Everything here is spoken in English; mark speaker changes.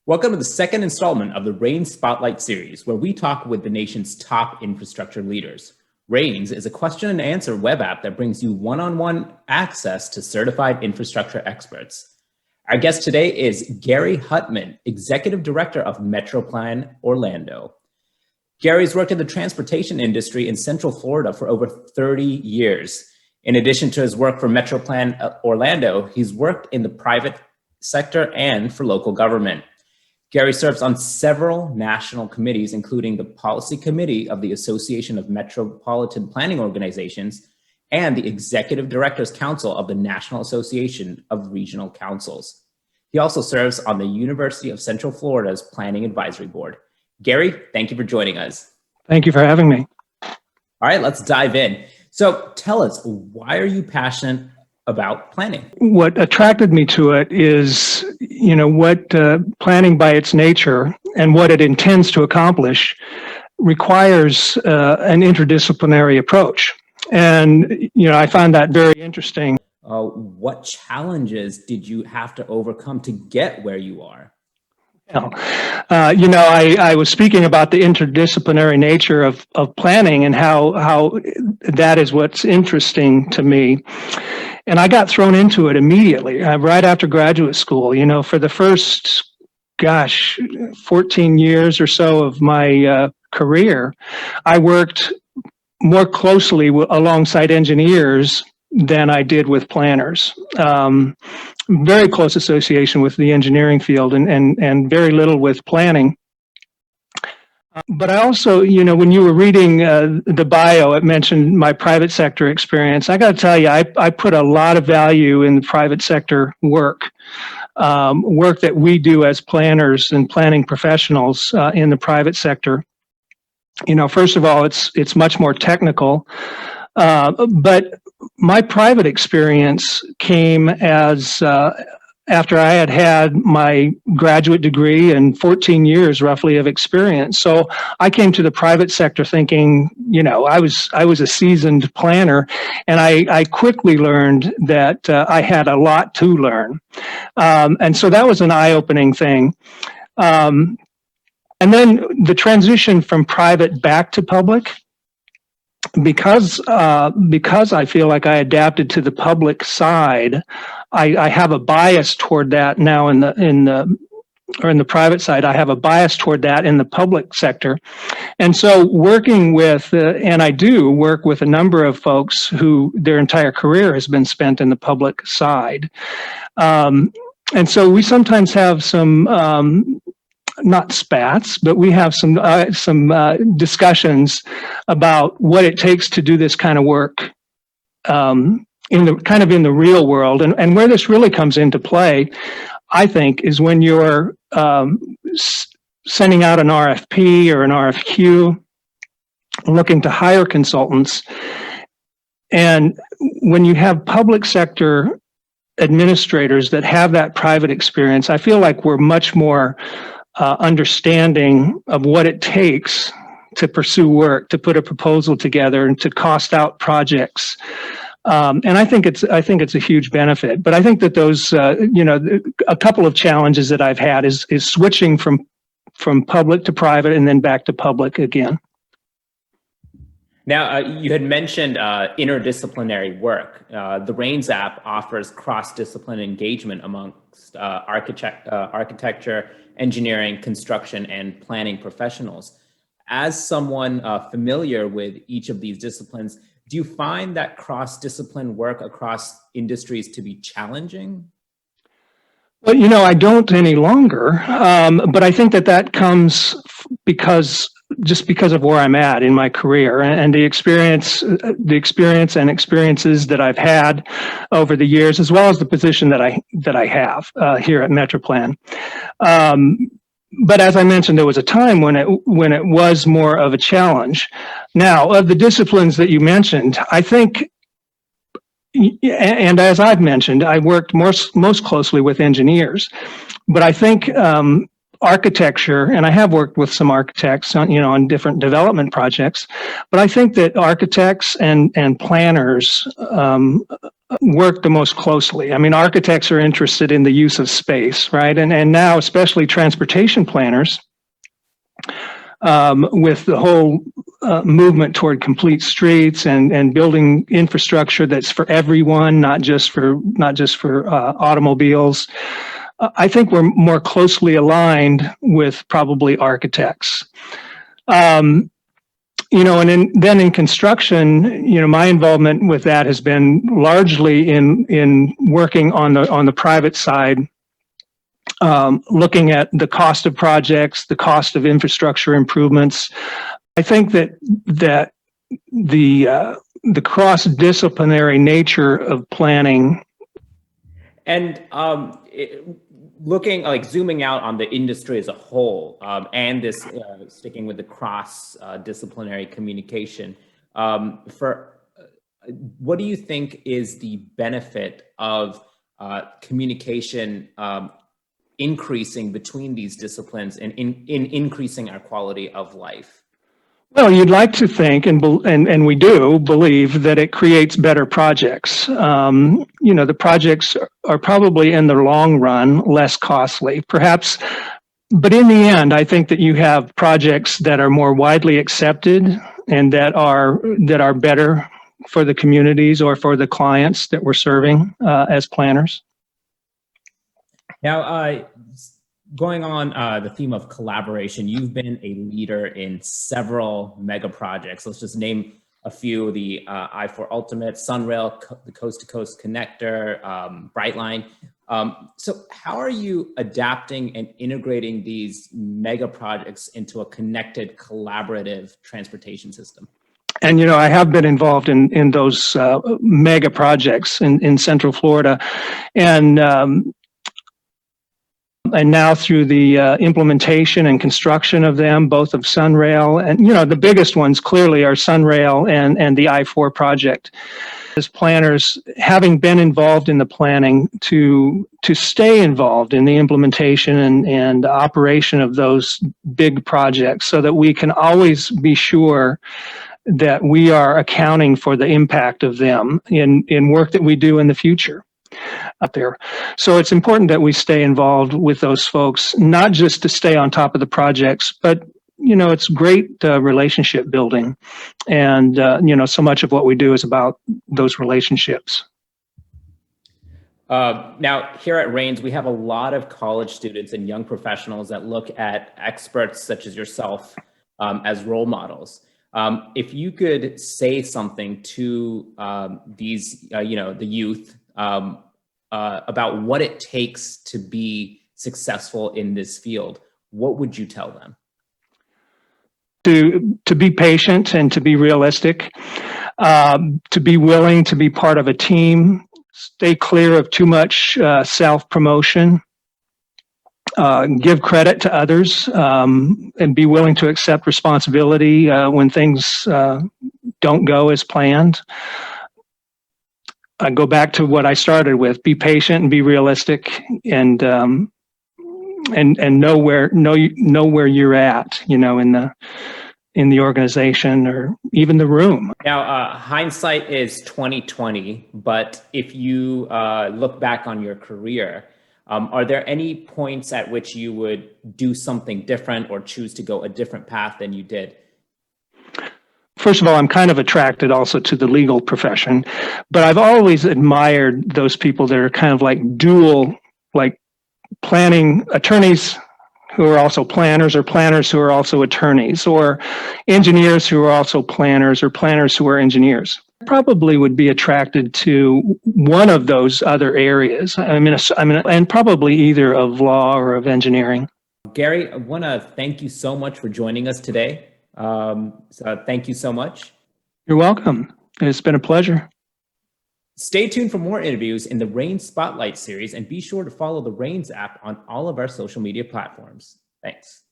Speaker 1: Welcome to the second installment of the REINS Spotlight series, where we talk with the nation's top infrastructure leaders. REINS is a question and answer web app that brings you one-on-one access to certified infrastructure experts. Our guest today is Gary Huttmann, Executive Director of MetroPlan Orlando. Gary's worked in the transportation industry in Central Florida for over 30 years. In addition to his work for MetroPlan Orlando, he's worked in the private sector and for local government. Gary serves on several national committees, including the Policy Committee of the Association of Metropolitan Planning Organizations and the Executive Directors Council of the National Association of Regional Councils. He also serves on the University of Central Florida's Planning Advisory Board. Gary, thank you for joining us.
Speaker 2: Thank you for having me.
Speaker 1: All right, let's dive in. So tell us, why are you passionate about planning?
Speaker 2: What attracted me to it is, what planning by its nature and what it intends to accomplish requires an interdisciplinary approach. And, I find that very interesting.
Speaker 1: What challenges did you have to overcome to get where you are?
Speaker 2: I was speaking about the interdisciplinary nature of planning and how that is what's interesting to me. And I got thrown into it immediately, right after graduate school. For the first, 14 years or so of my career, I worked more closely alongside engineers than I did with planners. Very close association with the engineering field and very little with planning. But I also, when you were reading the bio, it mentioned my private sector experience. I got to tell you, I put a lot of value in the private sector work that we do as planners and planning professionals in the private sector. First of all, it's much more technical, but my private experience came as after I had my graduate degree and 14 years roughly of experience. So I came to the private sector thinking, I was a seasoned planner, and I quickly learned that I had a lot to learn. And so that was an eye-opening thing. And then the transition from private back to public, because I feel like I adapted to the public side, I have a bias toward that now in the private side. I have a bias toward that in the public sector. And so working with, and I do work with a number of folks who their entire career has been spent in the public side. And so we sometimes have some, not spats, but we have some discussions about what it takes to do this kind of work in the real world, and where this really comes into play, I think, is when you're sending out an RFP or an RFQ, looking to hire consultants, and when you have public sector administrators that have that private experience, I feel like we're much more understanding of what it takes to pursue work, to put a proposal together, and to cost out projects. And I think it's a huge benefit. But I think that those, a couple of challenges that I've had is switching from public to private and then back to public again.
Speaker 1: Now, you had mentioned interdisciplinary work. The REINS app offers cross-discipline engagement amongst architecture, engineering, construction, and planning professionals. As someone familiar with each of these disciplines, do you find that cross-discipline work across industries to be challenging?
Speaker 2: Well, I don't any longer, but I think that comes because of where I'm at in my career and the experience and experiences that I've had over the years, as well as the position that I have here at MetroPlan. But as I mentioned, there was a time when it was more of a challenge. Now, of the disciplines that you mentioned, I think, and as I've mentioned, I worked most closely with engineers, but I think architecture, and I have worked with some architects on different development projects, but I think that architects and planners work the most closely. I mean, architects are interested in the use of space, right? And now, especially transportation planners, with the whole movement toward complete streets and building infrastructure that's for everyone, not just for automobiles. I think we're more closely aligned with probably architects. Then in construction, my involvement with that has been largely in working on the private side, looking at the cost of projects, the cost of infrastructure improvements. I think that the cross-disciplinary nature of planning
Speaker 1: and looking, zooming out on the industry as a whole, and this sticking with the cross-disciplinary communication, what do you think is the benefit of communication increasing between these disciplines and in increasing our quality of life?
Speaker 2: Well, you'd like to think, and we do believe, that it creates better projects. The projects are probably in the long run less costly, perhaps, but in the end, I think that you have projects that are more widely accepted and that are better for the communities or for the clients that we're serving as planners.
Speaker 1: Now, going on the theme of collaboration, you've been a leader in several mega projects. Let's just name a few: the I-4 Ultimate, Sunrail, the Coast to Coast Connector, Brightline. So how are you adapting and integrating these mega projects into a connected, collaborative transportation system?
Speaker 2: And, I have been involved in those mega projects in Central Florida. And now through the implementation and construction of them, both of Sunrail and, the biggest ones clearly are Sunrail and the I-4 project. As planners, having been involved in the planning, to stay involved in the implementation and operation of those big projects so that we can always be sure that we are accounting for the impact of them in work that we do in the future out there. So it's important that we stay involved with those folks, not just to stay on top of the projects, but it's great relationship building. And, so much of what we do is about those relationships.
Speaker 1: Now, here at REINS, we have a lot of college students and young professionals that look at experts such as yourself as role models. If you could say something to these, the youth, about what it takes to be successful in this field, what would you tell them?
Speaker 2: To be patient and to be realistic, to be willing to be part of a team, stay clear of too much self-promotion, give credit to others, and be willing to accept responsibility when things don't go as planned. I go back to what I started with: be patient and be realistic, and know where you're at, in the organization or even the room.
Speaker 1: Now, hindsight is 20/20, but if you look back on your career, are there any points at which you would do something different or choose to go a different path than you did?
Speaker 2: First of all, I'm kind of attracted also to the legal profession, but I've always admired those people that are kind of like dual, like planning attorneys who are also planners, or planners who are also attorneys, or engineers who are also planners, or planners who are engineers. I probably would be attracted to one of those other areas. And probably either of law or of engineering.
Speaker 1: Gary, I want to thank you so much for joining us today. So thank you so much.
Speaker 2: You're welcome. It's been a pleasure.
Speaker 1: Stay tuned for more interviews in the REINS Spotlight series, and be sure to follow the REINS app on all of our social media platforms. Thanks.